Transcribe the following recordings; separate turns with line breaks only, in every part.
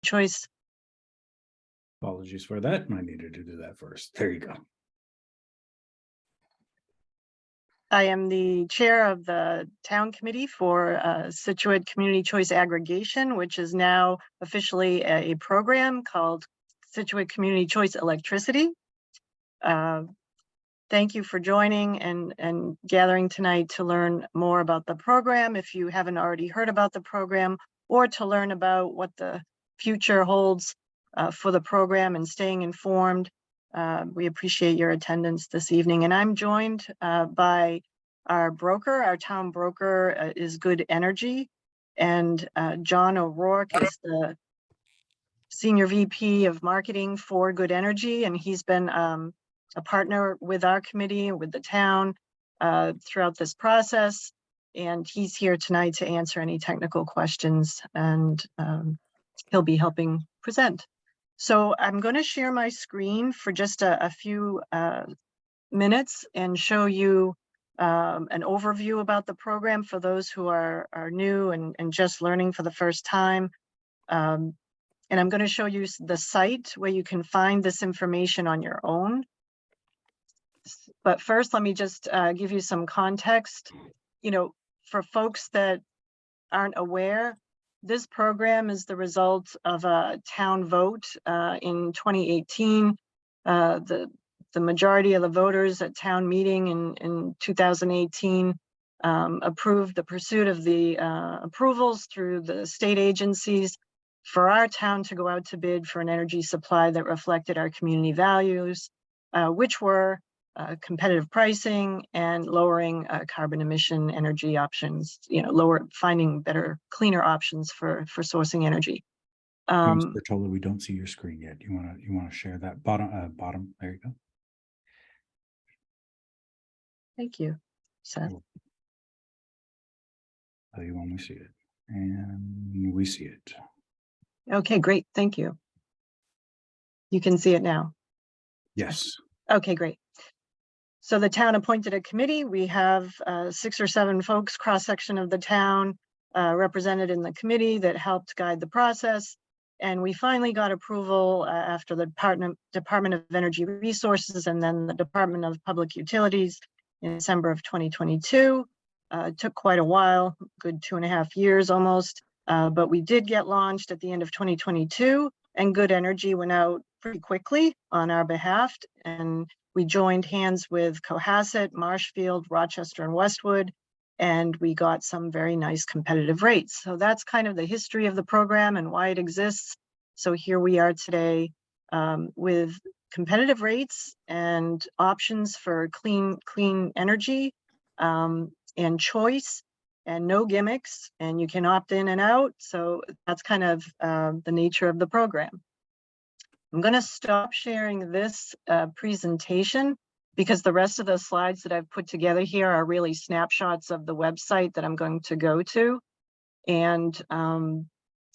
Choice.
Apologies for that. I needed to do that first. There you go.
I am the chair of the town committee for Scituate Community Choice Aggregation, which is now officially a program called Scituate Community Choice Electricity. Thank you for joining and gathering tonight to learn more about the program if you haven't already heard about the program, or to learn about what the future holds for the program and staying informed. We appreciate your attendance this evening, and I'm joined by our broker. Our town broker is Good Energy, and John O'Rourke is the Senior VP of Marketing for Good Energy, and he's been a partner with our committee, with the town throughout this process. And he's here tonight to answer any technical questions, and he'll be helping present. So I'm going to share my screen for just a few minutes and show you an overview about the program for those who are new and just learning for the first time. And I'm going to show you the site where you can find this information on your own. But first, let me just give you some context. You know, for folks that aren't aware, this program is the result of a town vote in 2018. The majority of the voters at town meeting in 2018 approved the pursuit of the approvals through the state agencies for our town to go out to bid for an energy supply that reflected our community values, which were competitive pricing and lowering carbon emission energy options, finding better, cleaner options for sourcing energy.
Bertola, we don't see your screen yet. You want to share that bottom? There you go.
Thank you, Seth.
Tell you when we see it, and we see it.
Okay, great. Thank you. You can see it now.
Yes.
Okay, great. So the town appointed a committee. We have 6 or 7 folks, cross-section of the town, represented in the committee that helped guide the process. And we finally got approval after the Department of Energy Resources and then the Department of Public Utilities in December of 2022. It took quite a while, good 2.5 years almost, but we did get launched at the end of 2022, and Good Energy went out pretty quickly on our behalf, and we joined hands with Cohasset, Marshfield, Rochester, and Westwood, and we got some very nice competitive rates. So that's kind of the history of the program and why it exists. So here we are today with competitive rates and options for clean energy and choice and no gimmicks, and you can opt in and out. So that's kind of the nature of the program. I'm going to stop sharing this presentation because the rest of the slides that I've put together here are really snapshots of the website that I'm going to go to. And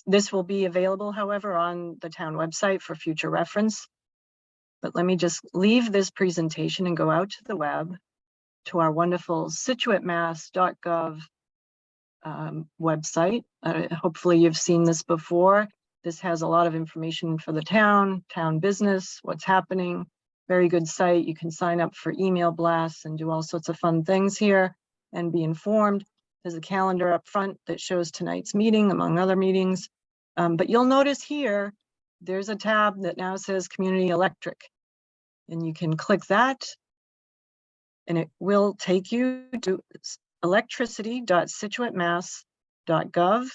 this will be available, however, on the town website for future reference. But let me just leave this presentation and go out to the web to our wonderful ScituateMass.gov website. Hopefully you've seen this before. This has a lot of information for the town business, what's happening. Very good site. You can sign up for email blasts and do all sorts of fun things here and be informed. There's a calendar up front that shows tonight's meeting, among other meetings. But you'll notice here, there's a tab that now says Community Electric. And you can click that, and it will take you to electricity.scituatemass.gov.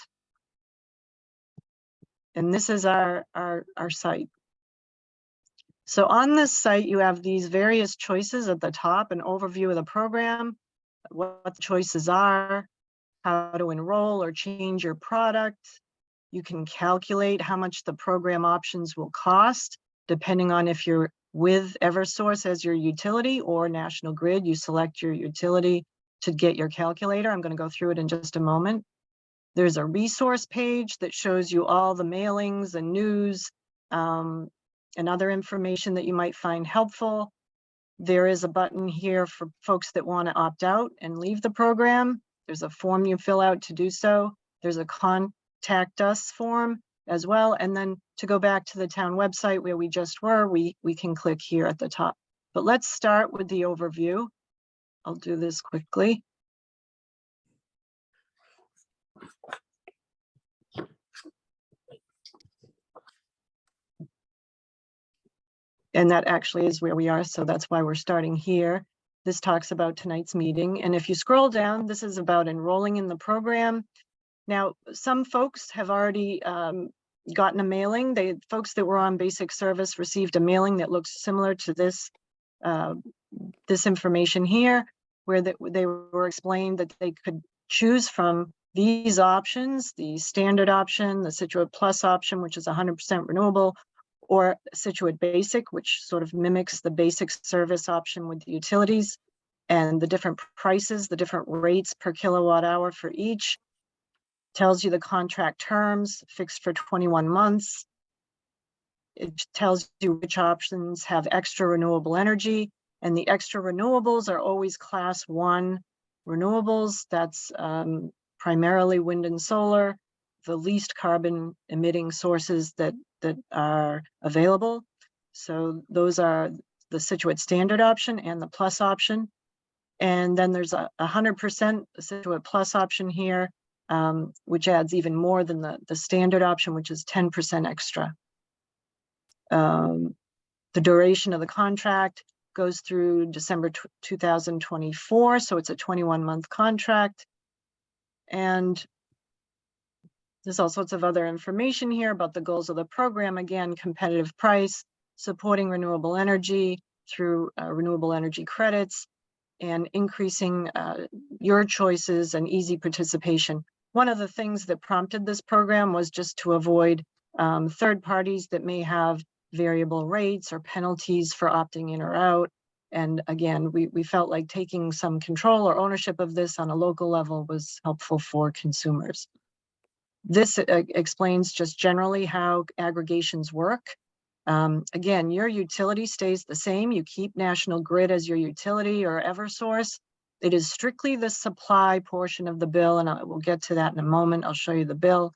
And this is our site. So on this site, you have these various choices at the top, an overview of the program, what the choices are, how to enroll or change your product. You can calculate how much the program options will cost, depending on if you're with Eversource as your utility or National Grid. You select your utility to get your calculator. I'm going to go through it in just a moment. There's a resource page that shows you all the mailings and news and other information that you might find helpful. There is a button here for folks that want to opt out and leave the program. There's a form you fill out to do so. There's a contact us form, as well. And then to go back to the town website where we just were, we can click here at the top. But let's start with the overview. I'll do this quickly. And that actually is where we are, so that's why we're starting here. This talks about tonight's meeting. And if you scroll down, this is about enrolling in the program. Now, some folks have already gotten a mailing. Folks that were on basic service received a mailing that looks similar to this, this information here, where they were explained that they could choose from these options, the standard option, the Scituate Plus option, which is 100% renewable, or Scituate Basic, which sort of mimics the basic service option with the utilities, and the different prices, the different rates per kilowatt hour for each. Tells you the contract terms, fixed for 21 months. It tells you which options have extra renewable energy, and the extra renewables are always class 1 renewables. That's primarily wind and solar, the least carbon emitting sources that are available. So those are the Scituate standard option and the plus option. And then there's a 100% Scituate Plus option here, which adds even more than the standard option, which is 10% extra. The duration of the contract goes through December 2024, so it's a 21-month contract. And there's all sorts of other information here about the goals of the program. Again, competitive price, supporting renewable energy through renewable energy credits, and increasing your choices and easy participation. One of the things that prompted this program was just to avoid third parties that may have variable rates or penalties for opting in or out. And again, we felt like taking some control or ownership of this on a local level was helpful for consumers. This explains just generally how aggregations work. Again, your utility stays the same. You keep National Grid as your utility or Eversource. It is strictly the supply portion of the bill, and we'll get to that in a moment. I'll show you the bill.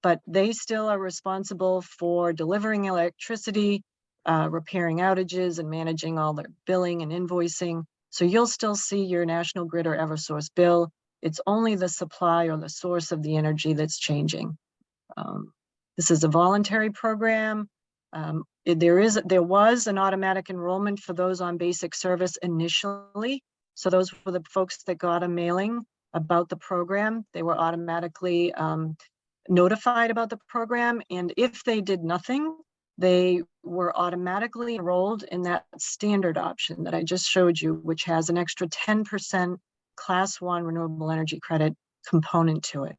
But they still are responsible for delivering electricity, repairing outages, and managing all their billing and invoicing. So you'll still see your National Grid or Eversource bill. It's only the supply or the source of the energy that's changing. This is a voluntary program. There was an automatic enrollment for those on basic service initially. So those were the folks that got a mailing about the program. They were automatically notified about the program. And if they did nothing, they were automatically enrolled in that standard option that I just showed you, which has an extra 10% class 1 renewable energy credit component to it.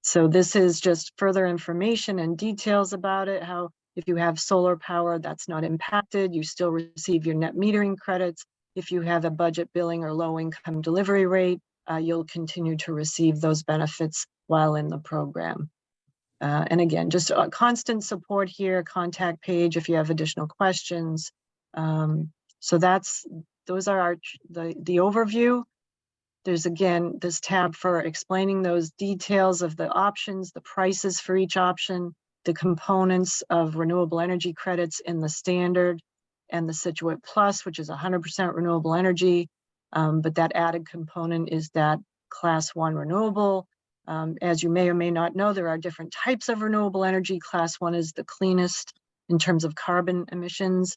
So this is just further information and details about it, how if you have solar power, that's not impacted. You still receive your net metering credits. If you have a budget billing or low income delivery rate, you'll continue to receive those benefits while in the program. And again, just a constant support here, contact page if you have additional questions. So those are the overview. There's again, this tab for explaining those details of the options, the prices for each option, the components of renewable energy credits in the standard and the Scituate Plus, which is 100% renewable energy. But that added component is that class 1 renewable. As you may or may not know, there are different types of renewable energy. Class 1 is the cleanest in terms of carbon emissions.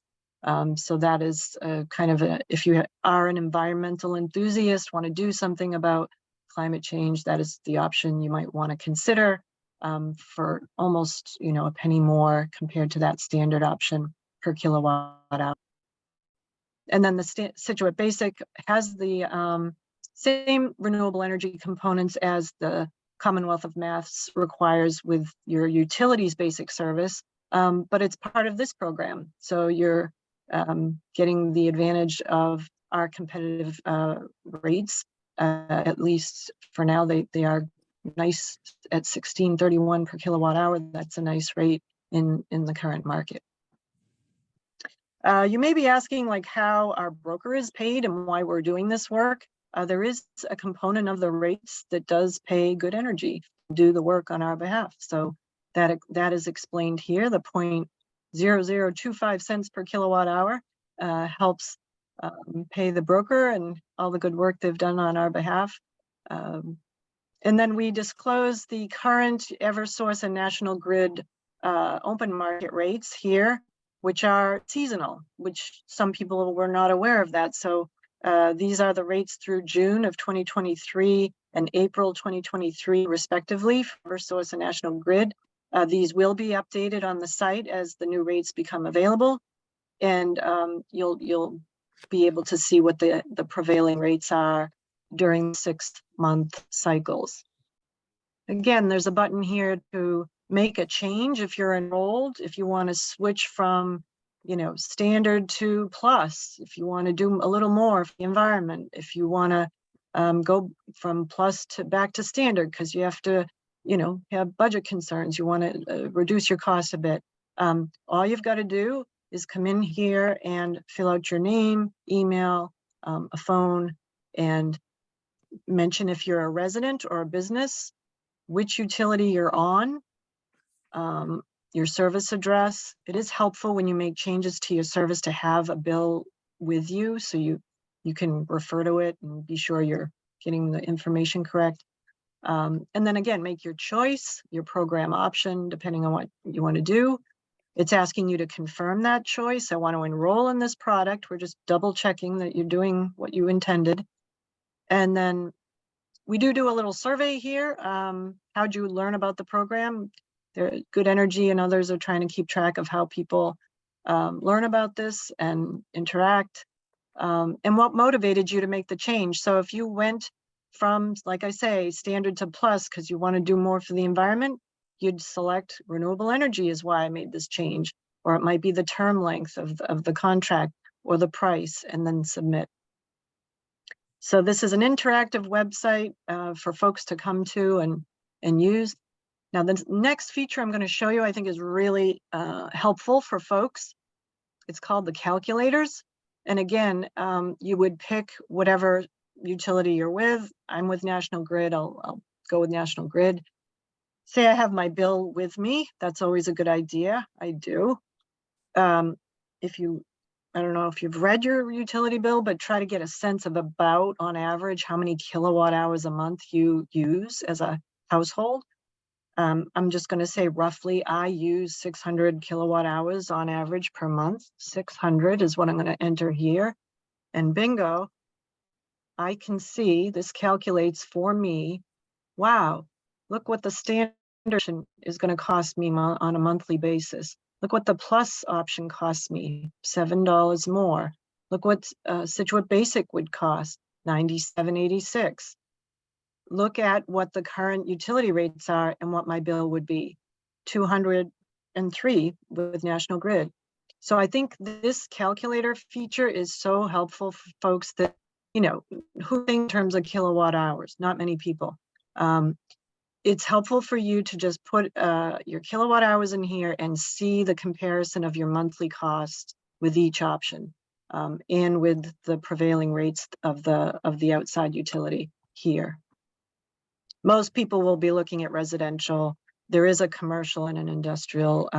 So that is kind of if you are an environmental enthusiast, want to do something about climate change, that is the option you might want to consider for almost, a penny more compared to that standard option per kilowatt hour. And then the Scituate Basic has the same renewable energy components as the Commonwealth of Mass requires with your utilities basic service, but it's part of this program. So you're getting the advantage of our competitive rates, at least for now. They are nice at $16.31 per kilowatt hour. That's a nice rate in the current market. You may be asking like how our broker is paid and why we're doing this work. there is a component of the rates that does pay Good Energy to do the work on our behalf. So that is explained here. The 0.0025 cents per kilowatt hour helps pay the broker and all the good work they've done on our behalf. And then we disclose the current Eversource and National Grid open market rates here, which are seasonal, which some people were not aware of that. So these are the rates through June of 2023 and April 2023, respectively, for Eversource and National Grid. These will be updated on the site as the new rates become available, and you'll be able to see what the prevailing rates are during 6-month cycles. Again, there's a button here to make a change if you're enrolled, if you want to switch from, standard to plus, if you want to do a little more for the environment, if you want to go from plus to back to standard because you have to, have budget concerns, you want to reduce your costs a bit. All you've got to do is come in here and fill out your name, email, a phone, and mention if you're a resident or a business, which utility you're on, your service address. It is helpful when you make changes to your service to have a bill with you so you can refer to it and be sure you're getting the information correct. And then again, make your choice, your program option, depending on what you want to do. It's asking you to confirm that choice. I want to enroll in this product. We're just double checking that you're doing what you intended. And then we do a little survey here. How'd you learn about the program? Good Energy and others are trying to keep track of how people learn about this and interact, and what motivated you to make the change. So if you went from, like I say, standard to plus because you want to do more for the environment, you'd select renewable energy is why I made this change, or it might be the term length of the contract or the price, and then submit. So this is an interactive website for folks to come to and use. Now, the next feature I'm going to show you, I think, is really helpful for folks. It's called the calculators. And again, you would pick whatever utility you're with. I'm with National Grid. I'll go with National Grid. Say I have my bill with me. That's always a good idea. I do. I don't know if you've read your utility bill, but try to get a sense of about, on average, how many kilowatt hours a month you use as a household. I'm just going to say roughly I use 600 kilowatt hours on average per month. 600 is what I'm going to enter here. And bingo, I can see this calculates for me. Wow, look what the standard is going to cost me on a monthly basis. Look what the plus option costs me, $7 more. Look what Scituate Basic would cost, $97.86. Look at what the current utility rates are and what my bill would be, $203 with National Grid. So I think this calculator feature is so helpful for folks that, who think in terms of kilowatt hours, not many people. It's helpful for you to just put your kilowatt hours in here and see the comparison of your monthly cost with each option, and with the prevailing rates of the outside utility here. Most people will be looking at residential. There is a commercial and an industrial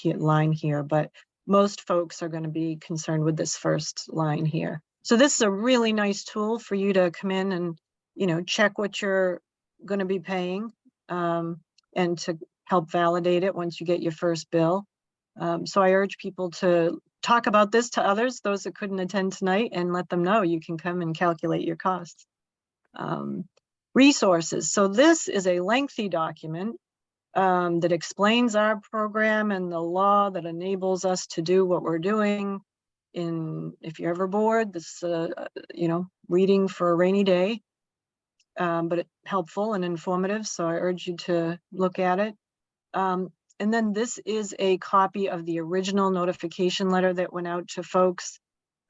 line here, but most folks are going to be concerned with this first line here. So this is a really nice tool for you to come in and, check what you're going to be paying, and to help validate it once you get your first bill. So I urge people to talk about this to others, those that couldn't attend tonight, and let them know you can come and calculate your costs. Resources. So this is a lengthy document that explains our program and the law that enables us to do what we're doing. If you're ever bored, this reading for a rainy day, but it's helpful and informative. So I urge you to look at it. And then this is a copy of the original notification letter that went out to folks,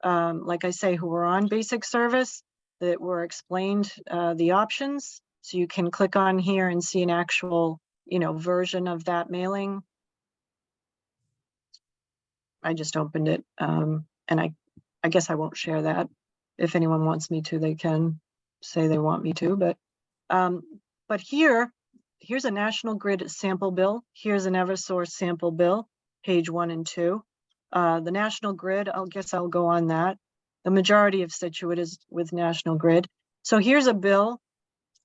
like I say, who were on basic service, that were explained the options. So you can click on here and see an actual, version of that mailing. I just opened it, and I guess I won't share that. if anyone wants me to, they can say they want me to, but here's a National Grid sample bill. Here's an Eversource sample bill, page 1 and 2. The National Grid, I'll go on that. The majority of Situate is with National Grid. So here's a bill.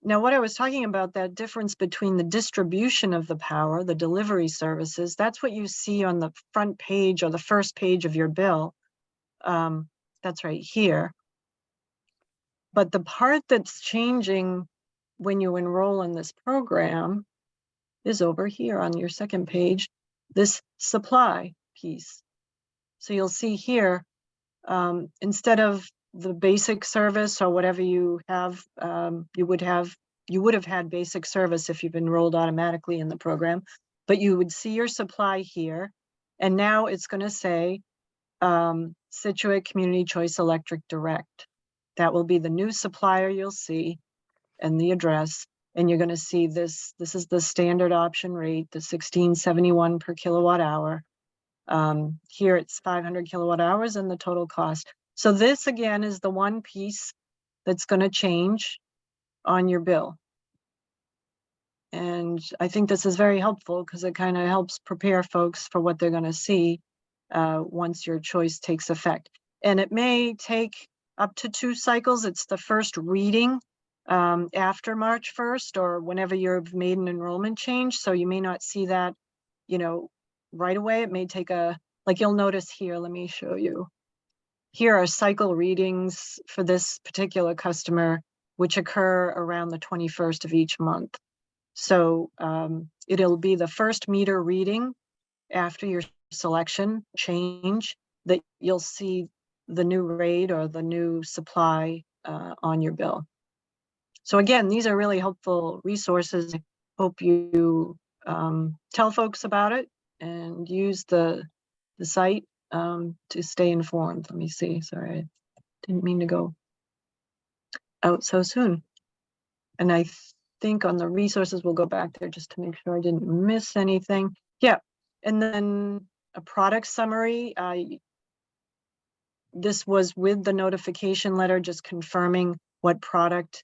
Now, what I was talking about, that difference between the distribution of the power, the delivery services, that's what you see on the front page or the first page of your bill. That's right here. But the part that's changing when you enroll in this program is over here on your second page, this supply piece. So you'll see here, instead of the basic service or whatever you have, you would have had basic service if you've enrolled automatically in the program, but you would see your supply here. And now it's going to say Situate Community Choice Electric Direct. That will be the new supplier you'll see and the address. And you're going to see this is the standard option rate, the 1671 per kilowatt hour. Here it's 500 kilowatt hours and the total cost. So this again is the one piece that's going to change on your bill. And I think this is very helpful because it kind of helps prepare folks for what they're going to see once your choice takes effect. And it may take up to 2 cycles. It's the first reading after March 1st or whenever you've made an enrollment change. So you may not see that, right away. It may take like you'll notice here, let me show you. Here are cycle readings for this particular customer, which occur around the 21st of each month. So it'll be the first meter reading after your selection change that you'll see the new rate or the new supply on your bill. So again, these are really helpful resources. I hope you tell folks about it and use the site to stay informed. Let me see, sorry, I didn't mean to go out so soon. And I think on the resources, we'll go back there just to make sure I didn't miss anything. Yeah, and then a product summary. This was with the notification letter, just confirming what product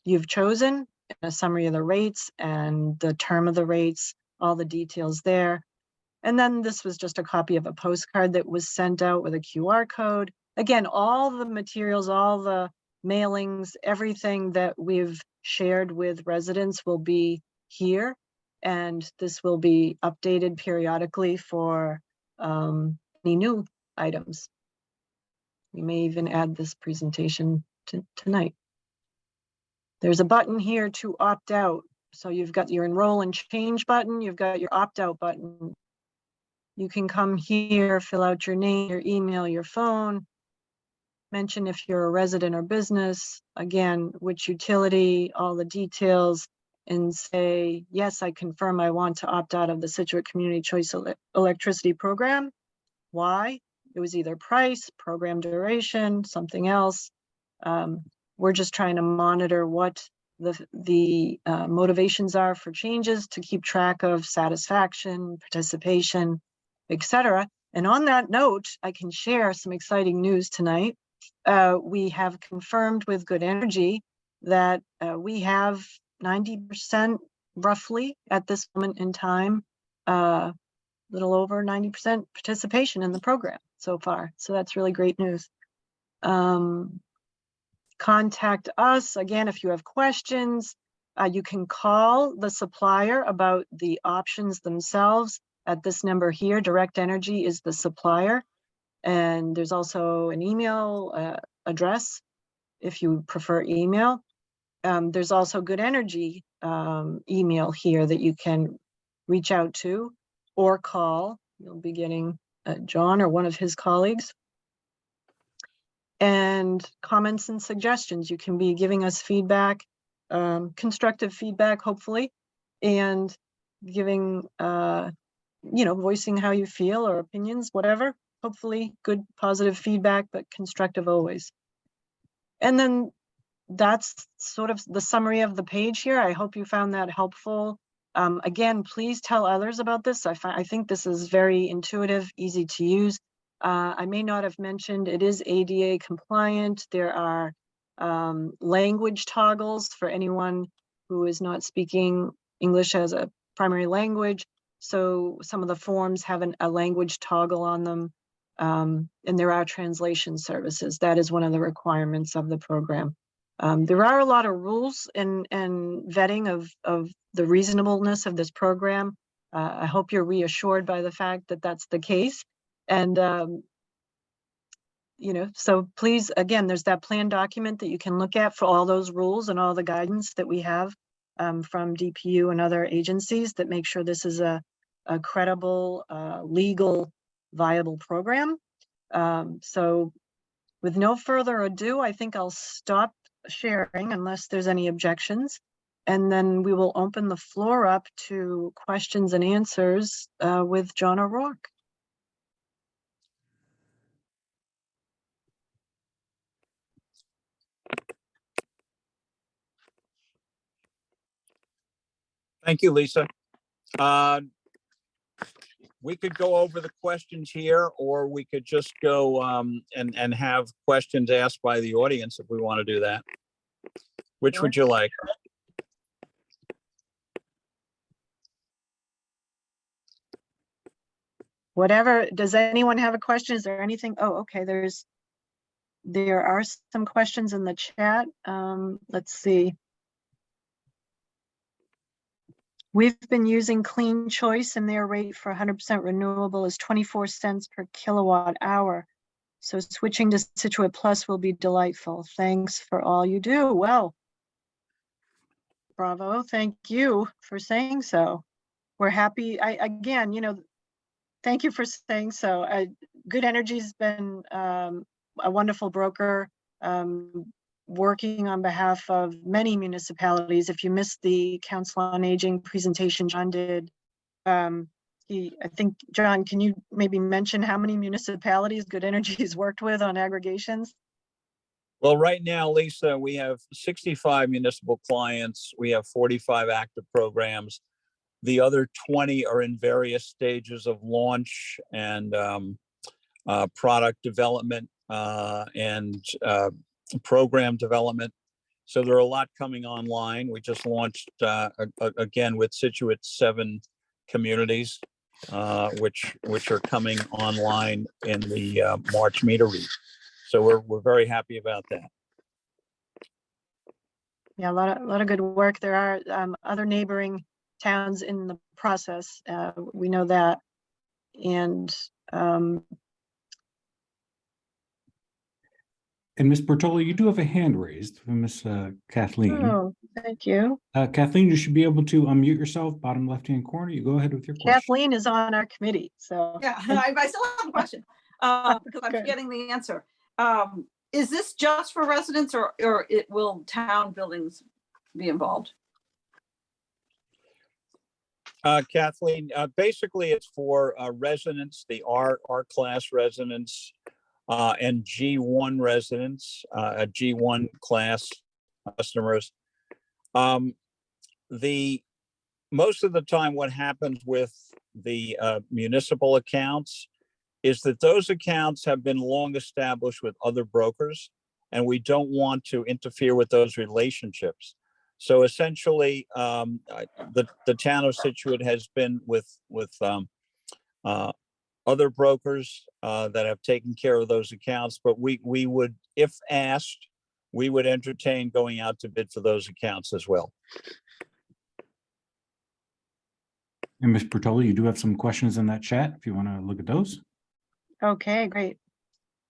you've chosen, a summary of the rates and the term of the rates, all the details there. And then this was just a copy of a postcard that was sent out with a QR code. Again, all the materials, all the mailings, everything that we've shared with residents will be here. And this will be updated periodically for any new items. We may even add this presentation tonight. There's a button here to opt out. So you've got your enroll and change button, you've got your opt out button. You can come here, fill out your name, your email, your phone, mention if you're a resident or business, again, which utility, all the details, and say, yes, I confirm I want to opt out of the Situate Community Choice Electricity Program. Why? It was either price, program duration, something else. We're just trying to monitor what the motivations are for changes to keep track of satisfaction, participation, etc. And on that note, I can share some exciting news tonight. We have confirmed with Good Energy that we have 90% roughly at this moment in time, little over 90% participation in the program so far. So that's really great news. Contact us again if you have questions. You can call the supplier about the options themselves at this number here. Direct Energy is the supplier, and there's also an email address if you prefer email. There's also Good Energy email here that you can reach out to or call. You'll be getting John or one of his colleagues. And comments and suggestions. You can be giving us feedback, constructive feedback, hopefully, and giving, voicing how you feel or opinions, whatever. Hopefully good, positive feedback, but constructive always. And then that's sort of the summary of the page here. I hope you found that helpful. Again, please tell others about this. I think this is very intuitive, easy to use. I may not have mentioned, it is ADA compliant. There are language toggles for anyone who is not speaking English as a primary language. So some of the forms have a language toggle on them. And there are translation services. That is one of the requirements of the program. There are a lot of rules and vetting of the reasonableness of this program. I hope you're reassured by the fact that that's the case. And, you know, so please, again, there's that plan document that you can look at for all those rules and all the guidance that we have from DPU and other agencies that make sure this is a credible, legal, viable program. So with no further ado, I think I'll stop sharing unless there's any objections. And then we will open the floor up to questions and answers with John O'Rourke.
Thank you, Lisa. We could go over the questions here, or we could just go and have questions asked by the audience if we want to do that. Which would you like?
Whatever, does anyone have a question? Is there anything? Oh, okay, there are some questions in the chat. Let's see. We've been using Clean Choice and their rate for 100% renewable is 24 cents per kilowatt hour. So switching to Situate Plus will be delightful. Thanks for all you do. Well, bravo, thank you for saying so. We're happy. Again, you know, thank you for saying so. Good Energy's been a wonderful broker, working on behalf of many municipalities. If you missed the Council on Aging presentation John did, I think, John, can you maybe mention how many municipalities Good Energy has worked with on aggregations?
Well, right now, Lisa, we have 65 municipal clients. We have 45 active programs. The other 20 are in various stages of launch and product development and program development. So there are a lot coming online. We just launched again with Situate 7 communities, which are coming online in the March meter read. So we're very happy about that.
Yeah, a lot of good work. There are other neighboring towns in the process. We know that. And
Ms. Bertoli, you do have a hand raised from Ms. Kathleen.
oh, thank you.
Kathleen, you should be able to unmute yourself, bottom left-hand corner. You go ahead with your question.
Kathleen is on our committee, so.
Yeah, I still have a question because I'm
Good.
forgetting the answer. Is this just for residents or will town buildings be involved?
Kathleen, basically it's for residents, the R class residents and G1 residents, G1 class customers. Most of the time what happens with the municipal accounts is that those accounts have been long established with other brokers, and we don't want to interfere with those relationships. So essentially, the town of Situate has been with other brokers that have taken care of those accounts, but we would, if asked, we would entertain going out to bid for those accounts as well.
And Ms. Bertoli, you do have some questions in that chat if you want to look at those.
Okay, great.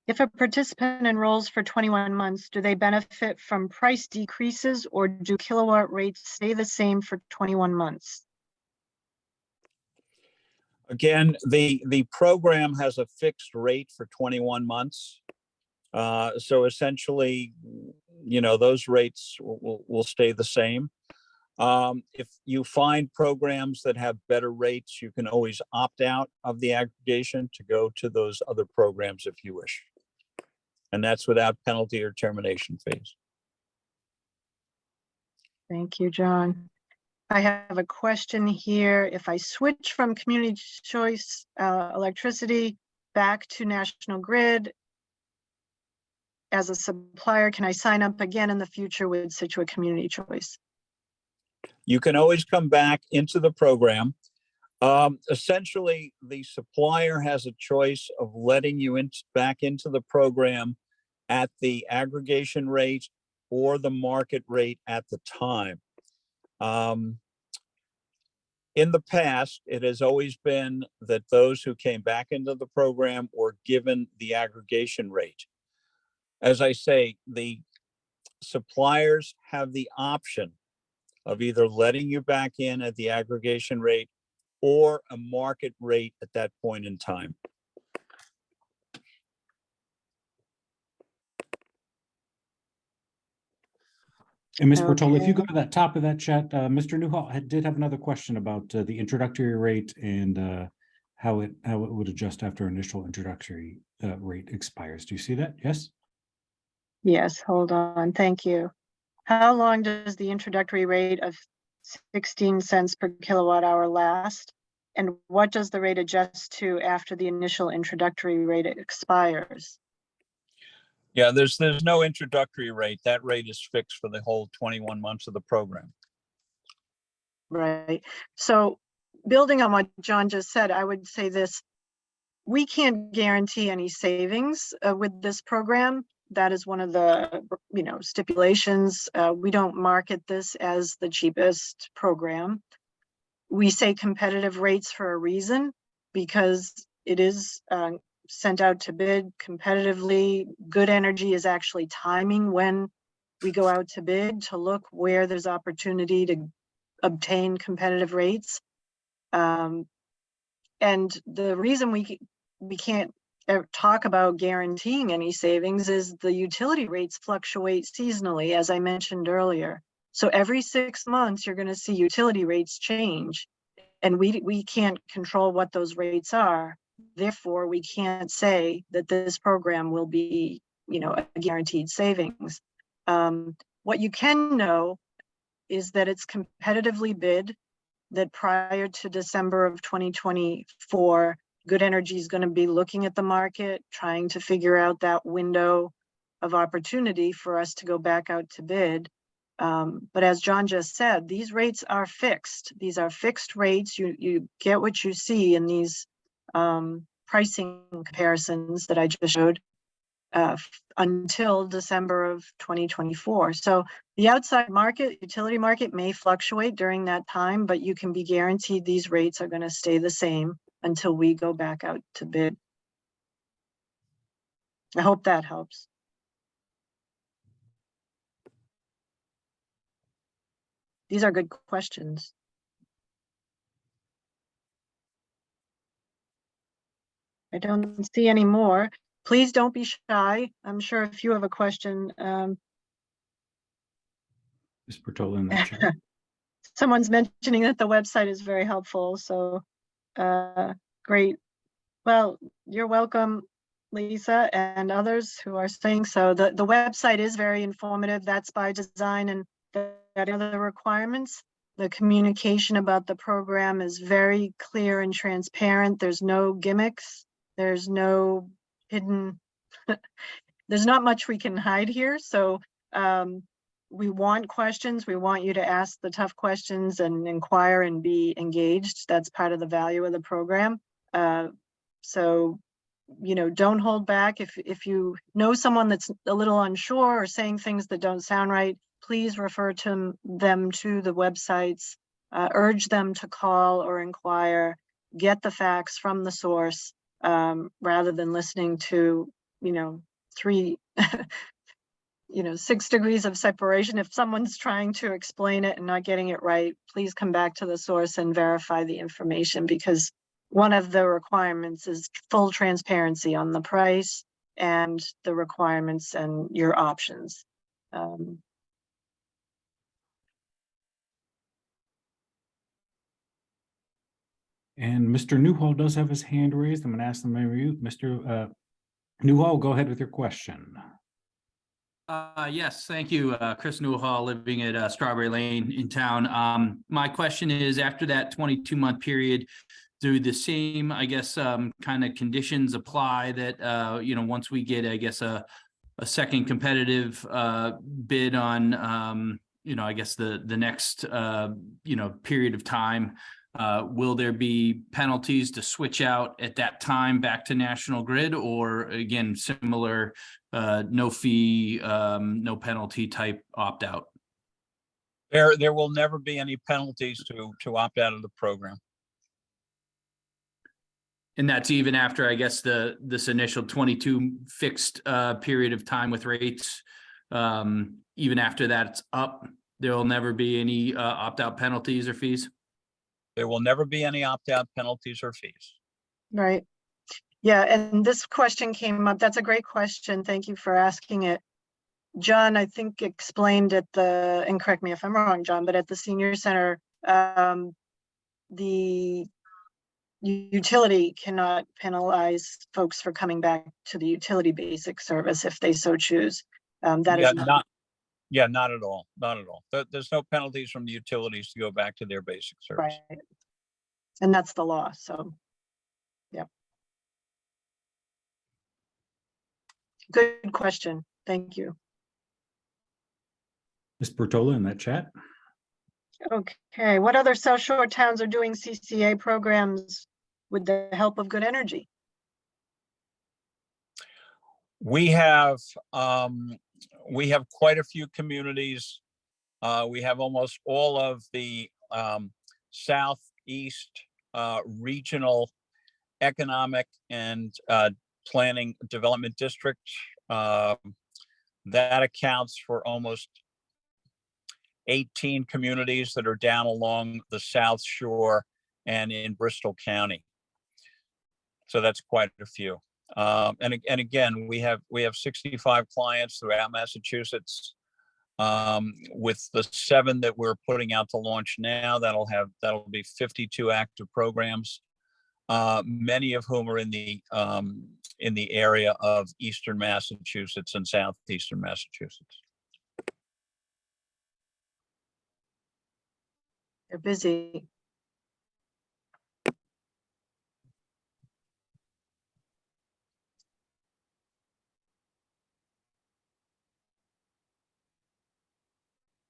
If a participant enrolls for 21 months, do they benefit from price decreases or do kilowatt rates stay the same for 21 months?
Again, the program has a fixed rate for 21 months. So essentially, you know, those rates will stay the same. If you find programs that have better rates, you can always opt out of the aggregation to go to those other programs if you wish. And that's without penalty or termination fees.
Thank you, John. I have a question here. If I switch from community choice electricity back to National Grid as a supplier? Can I sign up again in the future with Situate Community Choice?
You can always come back into the program. Essentially, the supplier has a choice of letting you back into the program at the aggregation rate or the market rate at the time. In the past, it has always been that those who came back into the program were given the aggregation rate. As I say, the suppliers have the option of either letting you back in at the aggregation rate or a market rate at that point in time.
And Ms. Bertola, if you
Okay.
go to that top of that chat, Mr. Newhall did have another question about the introductory rate and how it would adjust after initial introductory rate expires. Do you see that? Yes?
Yes, hold on. Thank you. How long does the introductory rate of 16 cents per kilowatt hour last? And what does the rate adjust to after the initial introductory rate expires?
Yeah, there's no introductory rate. That rate is fixed for the whole 21 months of the program.
Right. So building on what John just said, I would say this: we can't guarantee any savings with this program. That is one of the stipulations. We don't market this as the cheapest program. We say competitive rates for a reason, because it is sent out to bid competitively. Good Energy is actually timing when we go out to bid to look where there's opportunity to obtain competitive rates. And the reason we can't talk about guaranteeing any savings is the utility rates fluctuate seasonally, as I mentioned earlier. So every 6 months, you're going to see utility rates change, and we can't control what those rates are. Therefore, we can't say that this program will be, a guaranteed savings. What you can know is that it's competitively bid, that prior to December of 2024, Good Energy is going to be looking at the market, trying to figure out that window of opportunity for us to go back out to bid. But as John just said, these rates are fixed. These are fixed rates. You get what you see in these pricing comparisons that I just showed until December of 2024. So the outside market, utility market, may fluctuate during that time, but you can be guaranteed these rates are going to stay the same until we go back out to bid. I hope that helps. These are good questions. I don't see any more. Please don't be shy. I'm sure if you have a question,
Ms. Bertola in that chat.
someone's mentioning that the website is very helpful. So great. Well, you're welcome, Lisa, and others who are saying so. The website is very informative. That's by design, and that other requirements. The communication about the program is very clear and transparent. There's no gimmicks. There's no hidden, there's not much we can hide here. So we want questions. We want you to ask the tough questions and inquire and be engaged. That's part of the value of the program. So, don't hold back. If you know someone that's a little unsure or saying things that don't sound right, please refer to them to the websites, urge them to call or inquire, get the facts from the source, rather than listening to, 6 degrees of separation. If someone's trying to explain it and not getting it right, please come back to the source and verify the information, because one of the requirements is full transparency on the price and the requirements and your options.
And Mr. Newhall does have his hand raised. I'm going to ask them to you. Mr. Newhall, go ahead with your question.
Yes, thank you. Chris Newhall, living at Strawberry Lane in town. My question is, after that 22-month period, do the same, I guess, kind of conditions apply that, once we get, I guess, a second competitive bid on, I guess the next, period of time, will there be penalties to switch out at that time back to National Grid, or again, similar, no fee, no penalty type opt out?
There will never be any penalties to opt out of the program.
And that's even after, I guess, this initial 22 fixed period of time with rates. Even after that's up, there will never be any opt-out penalties or fees?
There will never be any opt-out penalties or fees.
Right. Yeah, and this question came up. That's a great question. Thank you for asking it. John, I think, explained at the, and correct me if I'm wrong, John, but at the senior center, the utility cannot penalize folks for coming back to the utility basic service if they so choose. That
Yeah,
is not,
not at all. Not at all. There's no penalties from the utilities to go back to their basic service.
right. And that's the law, so, yep. Good question. Thank you.
Ms. Bertola in that chat.
Okay, what other South Shore towns are doing CCA programs with the help of Good Energy?
We have quite a few communities. We have almost all of the Southeast regional economic and planning development district. That accounts for almost 18 communities that are down along the South Shore and in Bristol County. So that's quite a few. And again, we have 65 clients throughout Massachusetts. With the 7 that we're putting out to launch now, that'll be 52 active programs, many of whom are in the area of Eastern Massachusetts and Southeastern Massachusetts.
They're busy.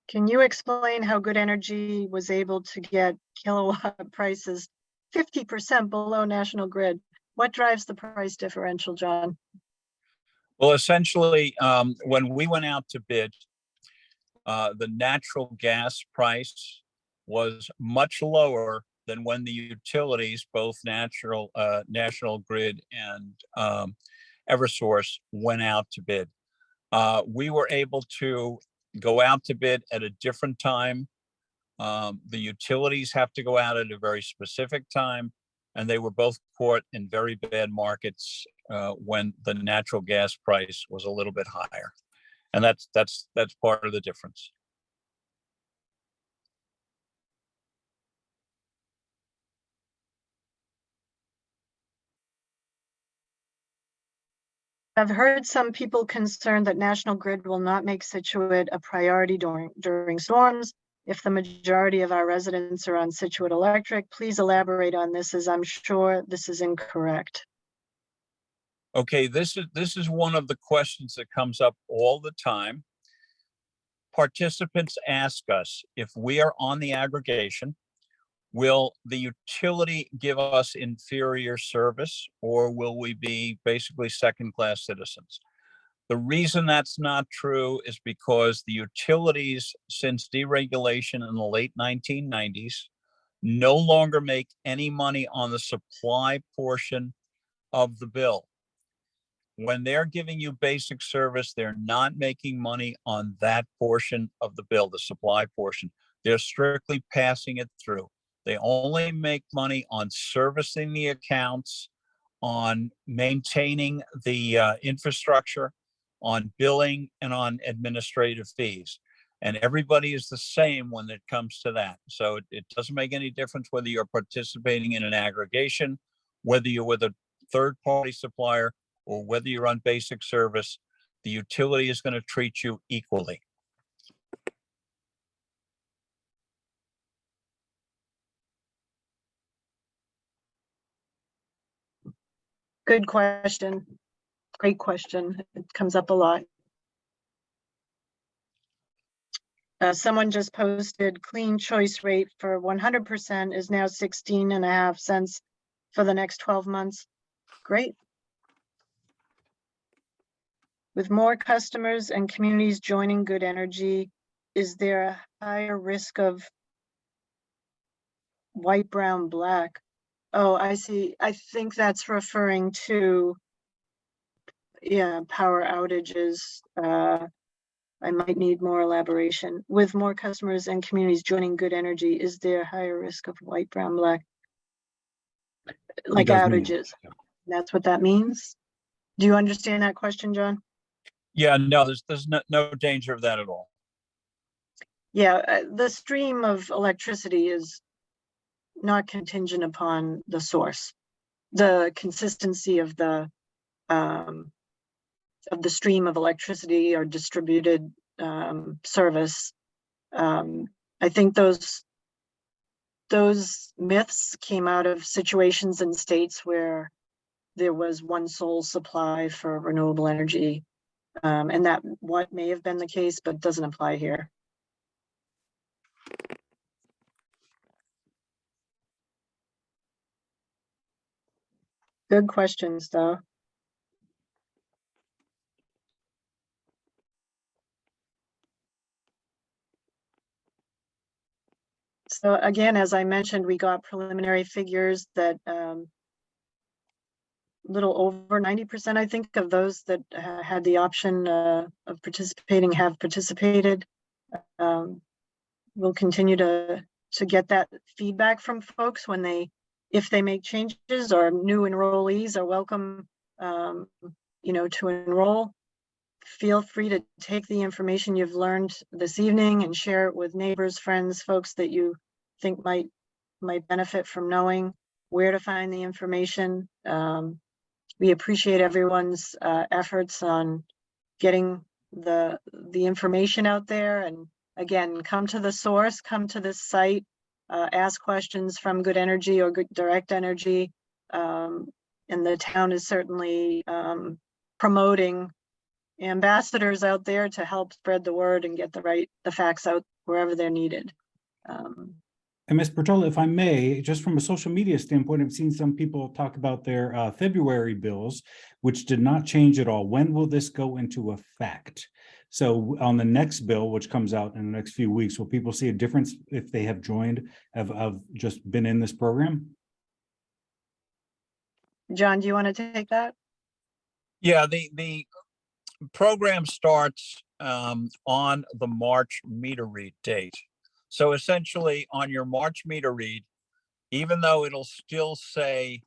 Can you explain how Good Energy was able to get kilowatt prices 50% below National Grid? What drives the price differential, John?
Well, essentially, when we went out to bid, the natural gas price was much lower than when the utilities, both National Grid and Eversource, went out to bid. We were able to go out to bid at a different time. The utilities have to go out at a very specific time, and they were both caught in very bad markets when the natural gas price was a little bit higher. And that's part of the difference.
I've heard some people concerned that National Grid will not make Situate a priority during storms. If the majority of our residents are on Situate Electric, please elaborate on this, as I'm sure this is incorrect.
Okay, this is one of the questions that comes up all the time. Participants ask us, if we are on the aggregation, will the utility give us inferior service, or will we be basically second-class citizens? The reason that's not true is because the utilities, since deregulation in the late 1990s, no longer make any money on the supply portion of the bill. When they're giving you basic service, they're not making money on that portion of the bill, the supply portion. They're strictly passing it through. They only make money on servicing the accounts, on maintaining the infrastructure, on billing, and on administrative fees. And everybody is the same when it comes to that. So it doesn't make any difference whether you're participating in an aggregation, whether you're with a third-party supplier, or whether you're on basic service. The utility is going to treat you equally.
Good question. Great question. It comes up a lot. Someone just posted clean choice rate for 100% is now 16.5 cents for the next 12 months. Great. With more customers and communities joining Good Energy, is there a higher risk of white, brown, black? Oh, I see. I think that's referring to, yeah, power outages. I might need more elaboration. With more customers and communities joining Good Energy, is there a higher risk of white, brown, black? Like
does mean-
outages. That's what that means? Do you understand that question, John?
Yeah, no, there's no danger of that at all.
Yeah, the stream of electricity is not contingent upon the source. The consistency of the stream of electricity or distributed service. I think those myths came out of situations in states where there was one sole supply for renewable energy. And that what may have been the case, but doesn't apply here. Good questions, though. So again, as I mentioned, we got preliminary figures that little over 90%, I think, of those that had the option of participating have participated. We'll continue to get that feedback from folks when if they make changes, or new enrollees are welcome, to enroll. Feel free to take the information you've learned this evening and share it with neighbors, friends, folks that you think might benefit from knowing where to find the information. We appreciate everyone's efforts on getting the information out there. And again, come to the source, come to this site, ask questions from Good Energy or Good Direct Energy. And the town is certainly promoting ambassadors out there to help spread the word and get the facts out wherever they're needed.
And Ms. Bertola, if I may, just from a social media standpoint, I've seen some people talk about their February bills, which did not change at all. When will this go into effect? So on the next bill, which comes out in the next few weeks, will people see a difference if they have joined, have just been in this program?
John, do you want to take that?
Yeah, the program starts on the March meter read date. So essentially on your March meter read, even though it'll still say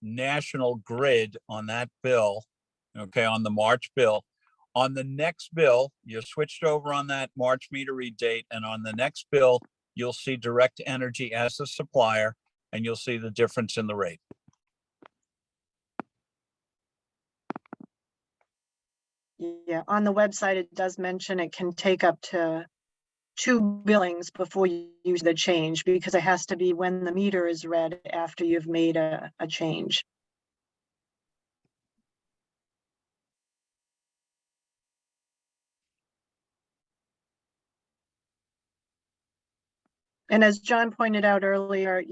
National Grid on that bill, okay, on the March bill, on the next bill, you're switched over on that March meter read date, and on the next bill, you'll see Direct Energy as a supplier, and you'll see the difference in the rate.
Yeah, on the website, it does mention it can take up to 2 billings before you use the change, because it has to be when the meter is read after you've made a change. And as John pointed out earlier,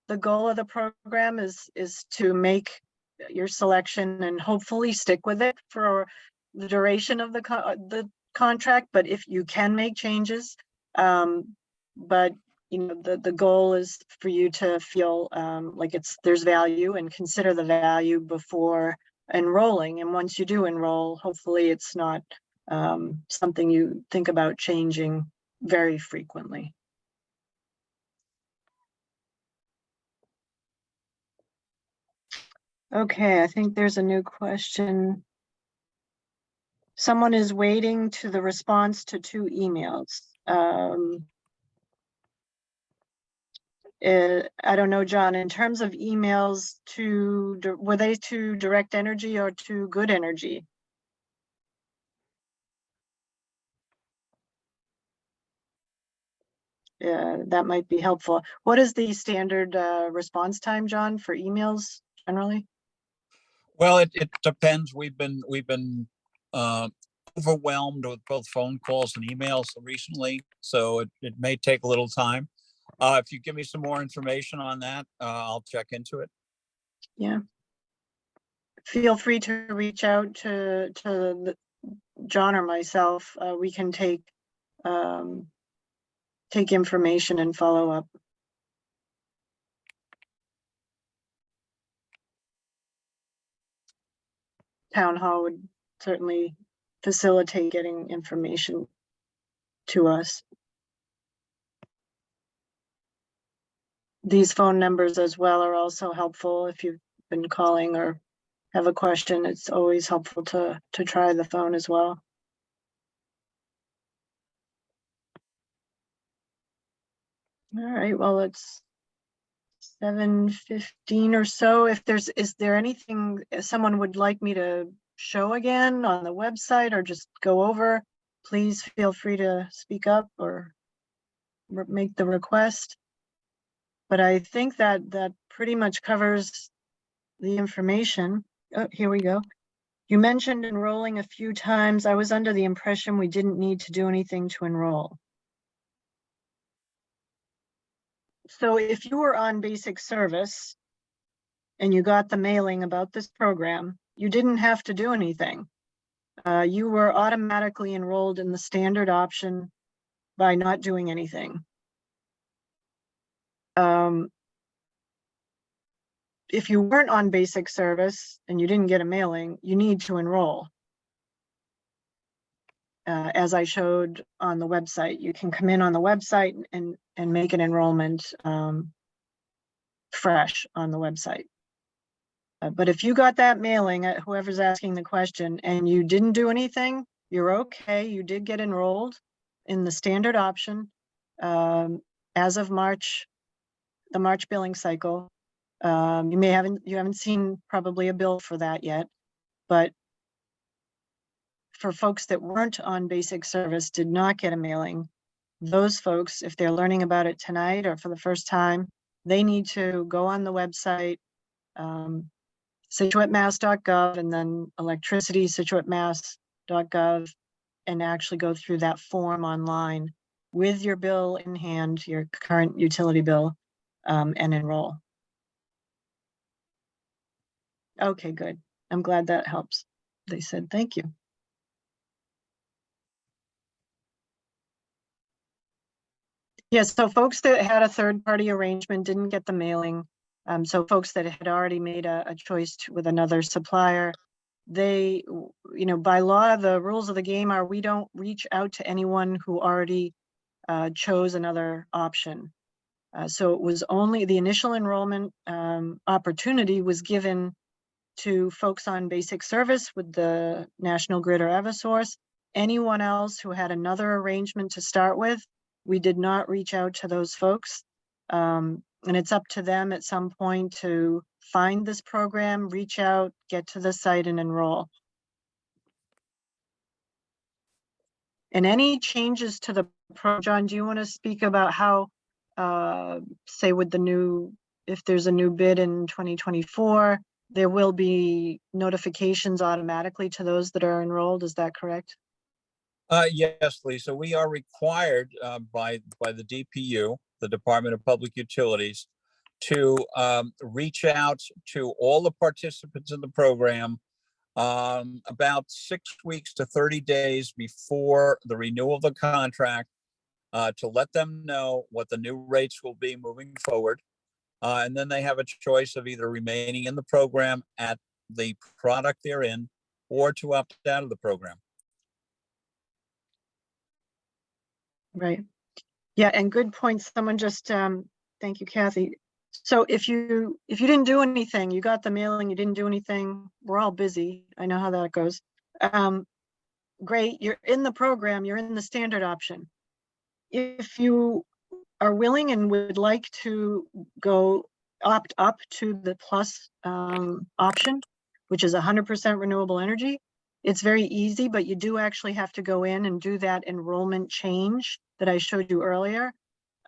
the goal of the program is to make your selection and hopefully stick with it for the duration of the contract. But if you can make changes, but the goal is for you to feel like there's value, and consider the value before enrolling. And once you do enroll, hopefully it's not something you think about changing very frequently. Okay, I think there's a new question. Someone is waiting to the response to 2 emails. I don't know, John, in terms of emails, were they to Direct Energy or to Good Energy? That might be helpful. What is the standard response time, John, for emails generally?
Well, it depends. We've been overwhelmed with both phone calls and emails recently, so it may take a little time. If you give me some more information on that, I'll check into it.
Yeah. Feel free to reach out to John or myself. We can take information and follow up. Town hall would certainly facilitate getting information to us. These phone numbers as well are also helpful if you've been calling or have a question. It's always helpful to try the phone as well. All right, well, it's 7:15 or so. If is there anything someone would like me to show again on the website or just go over, please feel free to speak up or make the request. But I think that pretty much covers the information. Oh, here we go. You mentioned enrolling a few times. I was under the impression we didn't need to do anything to enroll. So if you were on basic service and you got the mailing about this program, you didn't have to do anything. You were automatically enrolled in the standard option by not doing anything. If you weren't on basic service and you didn't get a mailing, you need to enroll. As I showed on the website, you can come in on the website and make an enrollment fresh on the website. But if you got that mailing, whoever's asking the question, and you didn't do anything, you're okay. You did get enrolled in the standard option as of March, the March billing cycle. You haven't seen probably a bill for that yet, but for folks that weren't on basic service, did not get a mailing, those folks, if they're learning about it tonight or for the first time, they need to go on the website, SituateMass.gov, and then electricity, SituateMass.gov, and actually go through that form online with your bill in hand, your current utility bill, and enroll. Okay, good. I'm glad that helps. They said, thank you. Yes, so folks that had a third-party arrangement didn't get the mailing. So folks that had already made a choice with another supplier, they, by law, the rules of the game are we don't reach out to anyone who already chose another option. So it was only the initial enrollment opportunity was given to folks on basic service with the National Grid or Eversource. Anyone else who had another arrangement to start with, we did not reach out to those folks. And it's up to them at some point to find this program, reach out, get to the site and enroll. And any changes to the program, John, do you want to speak about how, say with the new, if there's a new bid in 2024, there will be notifications automatically to those that are enrolled, is that correct?
Yes, Lisa, we are required by the DPU, the Department of Public Utilities, to reach out to all the participants in the program about 6 weeks to 30 days before the renewal of the contract to let them know what the new rates will be moving forward. And then they have a choice of either remaining in the program at the product they're in or to opt out of the program.
Right. Yeah, and good points. Someone just, thank you, Kathy. So if you didn't do anything, you got the mailing, you didn't do anything, we're all busy. I know how that goes. Great, you're in the program, you're in the standard option. If you are willing and would like to go opt up to the plus option, which is 100% renewable energy, it's very easy, but you do actually have to go in and do that enrollment change that I showed you earlier,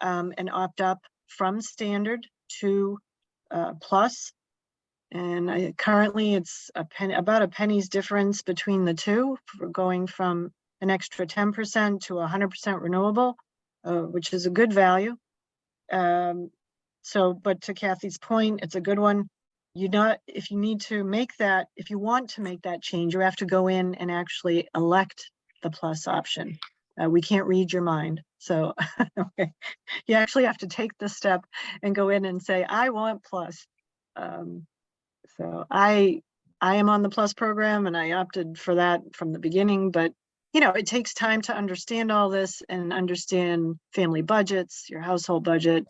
and opt up from standard to plus. And currently it's about a penny's difference between the two, for going from an extra 10% to 100% renewable, which is a good value. But to Kathy's point, it's a good one. If you want to make that change, you have to go in and actually elect the plus option. We can't read your mind. So okay. You actually have to take the step and go in and say, I want plus. So I am on the plus program and I opted for that from the beginning, but it takes time to understand all this and understand family budgets, your household budget.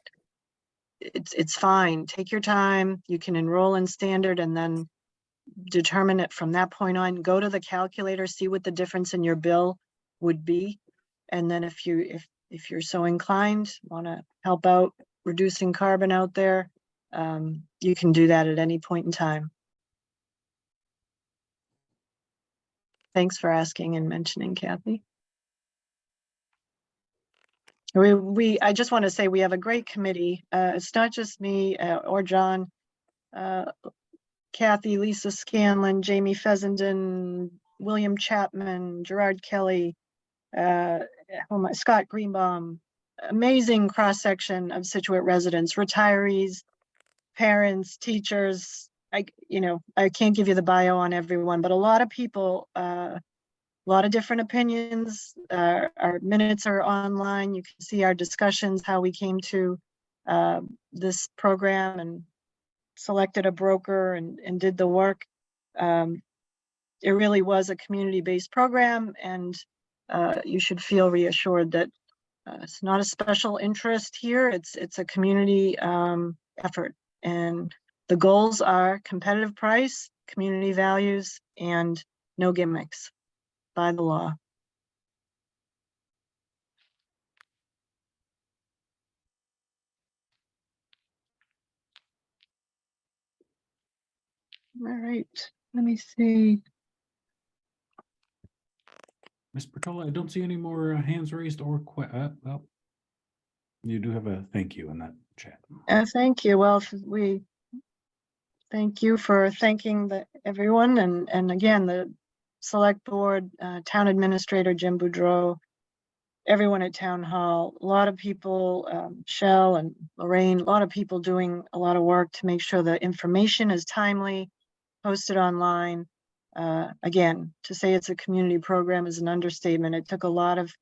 It's fine. Take your time. You can enroll in standard and then determine it from that point on. Go to the calculator, see what the difference in your bill would be. And then if you're so inclined, want to help out reducing carbon out there, you can do that at any point in time. Thanks for asking and mentioning, Kathy. I just want to say we have a great committee. It's not just me or John, Kathy, Lisa Scanlon, Jamie Fessenden, William Chapman, Gerard Kelly, Scott Greenbaum. Amazing cross-section of Situate residents, retirees, parents, teachers. I can't give you the bio on everyone, but a lot of people, a lot of different opinions. Our minutes are online. You can see our discussions, how we came to this program and selected a broker and did the work. It really was a community-based program, and you should feel reassured that it's not a special interest here. It's a community effort, and the goals are competitive price, community values, and no gimmicks by the law. All right, let me see.
Ms. Bertola, I don't see any more hands raised or well, you do have a thank you in that chat.
Thank you. Well, we thank you for thanking everyone, and again, the select board, town administrator Jim Boudreau, everyone at town hall, a lot of people, Shell and Lorraine, a lot of people doing a lot of work to make sure the information is timely, posted online. Again, to say it's a community program is an understatement. It took a lot of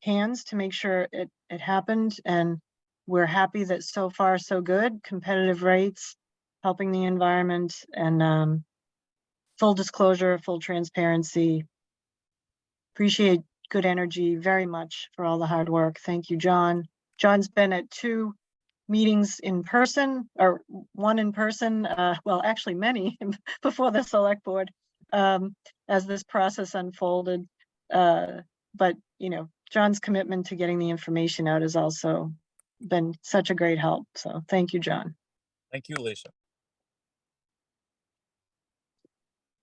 hands to make sure it happened, and we're happy that so far so good. Competitive rates, helping the environment, and full disclosure, full transparency. Appreciate Good Energy very much for all the hard work. Thank you, John. John's been at 2 meetings in person, or 1 in person, well, actually many before the select board, as this process unfolded. But John's commitment to getting the information out has also been such a great help. So thank you, John.
Thank you, Lisa.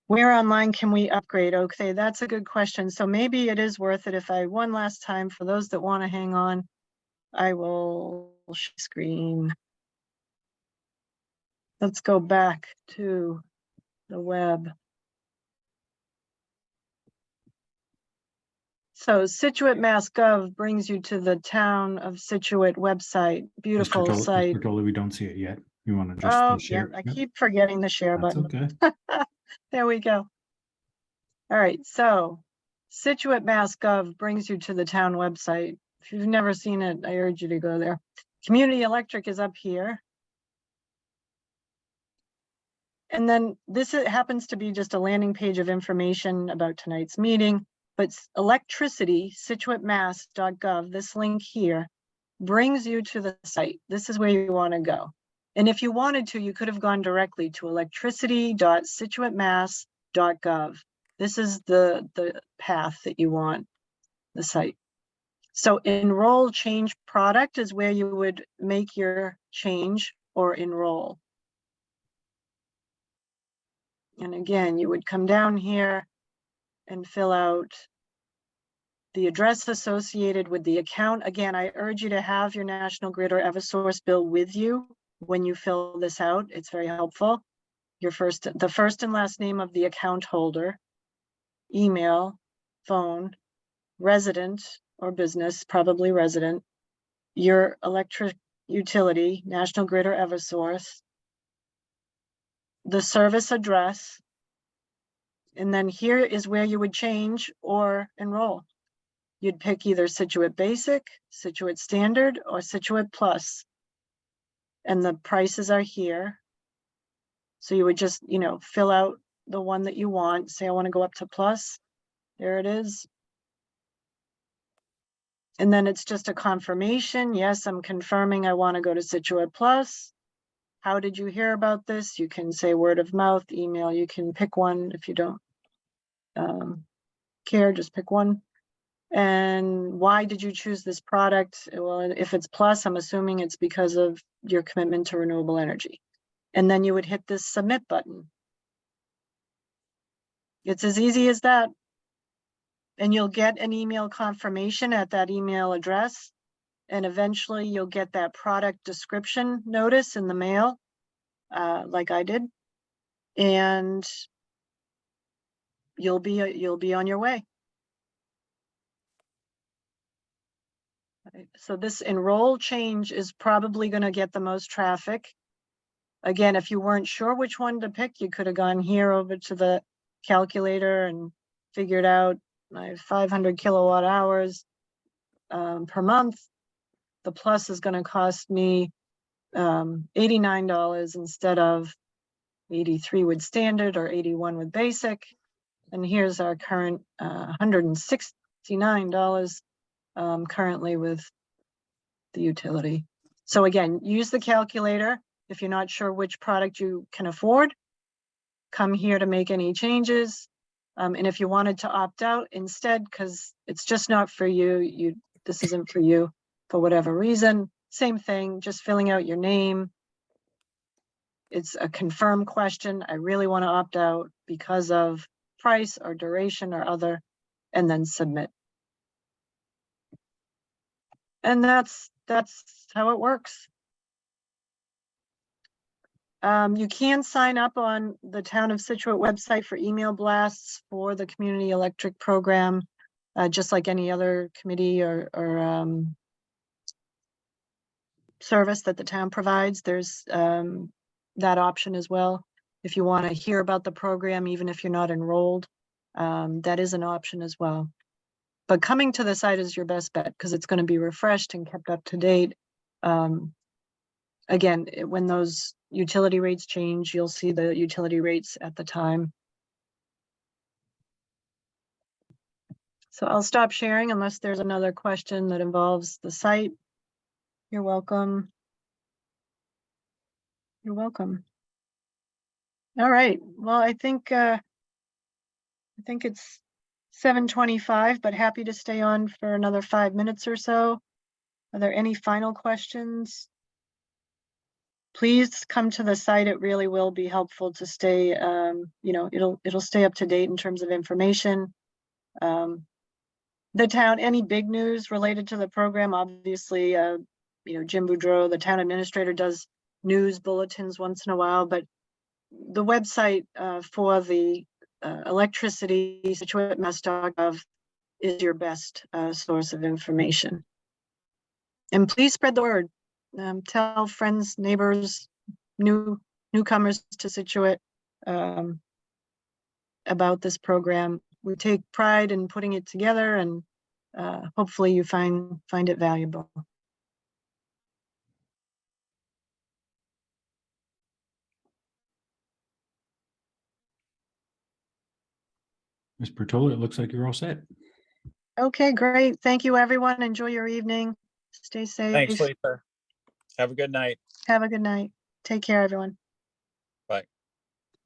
Where online can we upgrade? Okay, that's a good question. So maybe it is worth it if one last time, for those that want to hang on, I will share screen. Let's go back to the web. So Situate Mass.gov brings you to the Town of Situate website. Beautiful
Ms.
site.
Bertola, we don't see it yet. You want to just share?
Yeah, I
Yep,
keep forgetting the share
that's
button.
okay.
There we go. All right, so Situate Mass.gov brings you to the town website. If you've never seen it, I urge you to go there. Community Electric is up here. And then this happens to be just a landing page of information about tonight's meeting, but electricity, SituateMass.gov, this link here, brings you to the site. This is where you want to go. And if you wanted to, you could have gone directly to electricity.situatemass.gov. This is the path that you want, the site. So enroll change product is where you would make your change or enroll. And again, you would come down here and fill out the address associated with the account. Again, I urge you to have your National Grid or Eversource bill with you when you fill this out. It's very helpful. the first and last name of the account holder, email, phone, resident or business, probably resident, your electric utility, National Grid or Eversource, the service address, and then here is where you would change or enroll. You'd pick either Situate Basic, Situate Standard, or Situate Plus. And the prices are here. So you would just, fill out the one that you want. Say, I want to go up to Plus. There it is. And then it's just a confirmation. Yes, I'm confirming I want to go to Situate Plus. How did you hear about this? You can say word of mouth, email. You can pick one if you don't care, just pick one. And why did you choose this product? Well, if it's Plus, I'm assuming it's because of your commitment to renewable energy. And then you would hit this submit button. It's as easy as that. And you'll get an email confirmation at that email address. And eventually you'll get that product description notice in the mail, like I did. And you'll be on your way. So this enroll change is probably going to get the most traffic. Again, if you weren't sure which one to pick, you could have gone here over to the calculator and figured out I have 500 kilowatt hours per month. The Plus is going to cost me $89 instead of 83 with Standard or 81 with Basic. And here's our current $169 currently with the utility. So again, use the calculator. If you're not sure which product you can afford, come here to make any changes. And if you wanted to opt out instead, because it's just not for you, this isn't for you for whatever reason, same thing, just filling out your name. It's a confirm question. I really want to opt out because of price or duration or other, and then submit. And that's how it works. You can sign up on the Town of Situate website for email blasts for the Community Electric Program, just like any other committee or service that the town provides. There's that option as well. If you want to hear about the program, even if you're not enrolled, that is an option as well. But coming to the site is your best bet because it's going to be refreshed and kept up to date. Again, when those utility rates change, you'll see the utility rates at the time. So I'll stop sharing unless there's another question that involves the site. You're welcome. You're welcome. All right. Well, I think it's 7:25, but happy to stay on for another 5 minutes or so. Are there any final questions? Please come to the site. It really will be helpful to stay, it'll stay up to date in terms of information. The town, any big news related to the program, obviously, Jim Boudreau, the town administrator, does news bulletins once in a while, but the website for the electricity, SituateMass.gov, is your best source of information. And please spread the word. Tell friends, neighbors, newcomers to Situate about this program. We take pride in putting it together, and hopefully you find it valuable.
Ms. Bertola, it looks like you're all set.
Okay, great. Thank you, everyone. Enjoy your evening. Stay safe.
Thanks, Lisa. Have a good night.
Have a good night. Take care, everyone.